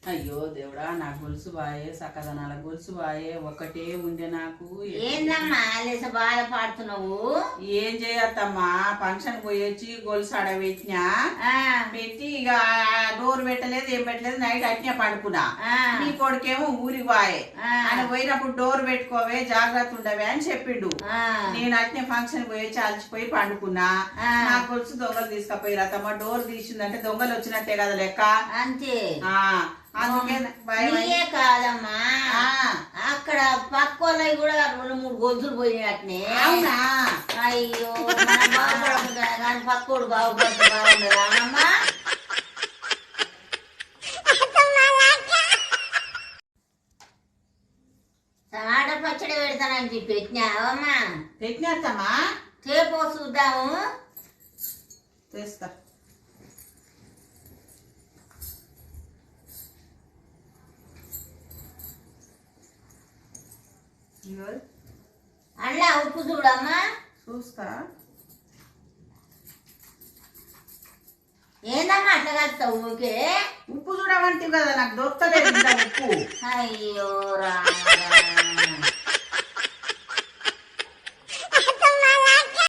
అయ్యో దేవుడా, నా గొలుసు బాయే, సకదనాల గొలుసు బాయే, ఒకటే ఉండే నాకు. ఏందమ్మా లేస బాధపడుతున్నావు? ఏం చేయత్తమ్మా, ఫంక్షన్ పోయి వచ్చి గొలుసు ఆడబెట్టినా, పెట్టి ఇక డోర్ పెట్టలేదు, ఏం పెట్టలేదు, నైట్ అట్నే పడుకున్నా. నీ కొడుకేమో ఊరికి బాయే, ఆయన పోయినప్పుడు డోర్ పెట్టుకోవే, జాగ్రత్త ఉండవే అని చెప్పిండు. నేను అట్నే ఫంక్షన్ పోయి వచ్చి అలసిపోయి పండుకున్నా. నా గొలుసు దొంగలు తీసుకపోయి అత్తమ్మ. డోర్ తీసిందంటే దొంగలు వచ్చినట్టే కదా లెక్క. అంతే. అందుకే నీయే కాదమ్మా, అక్కడ పక్కోళ్ళవి కూడా 2-3 గొలుసులు పోయినట్నే. అవునా? అయ్యో మనం బాగుపడకుండా కానీ పక్కోడు బాగుపడితే బాగుండదా అమ్మా? టమాటా పచ్చడి పెడతానని చెప్పి పెట్టినావమ్మా? పెట్టినత్తమ్మా. తేపో చూద్దాము. తెస్తా. అలా ఉప్పు చూడమ్మా. చూస్తా. ఏందమ్మా అట్లా కలుస్తావు? ఓకే, ఉప్పు చూడమంటే కదా, నాకు దొరకలేదు ఉప్పు. అయ్యో రా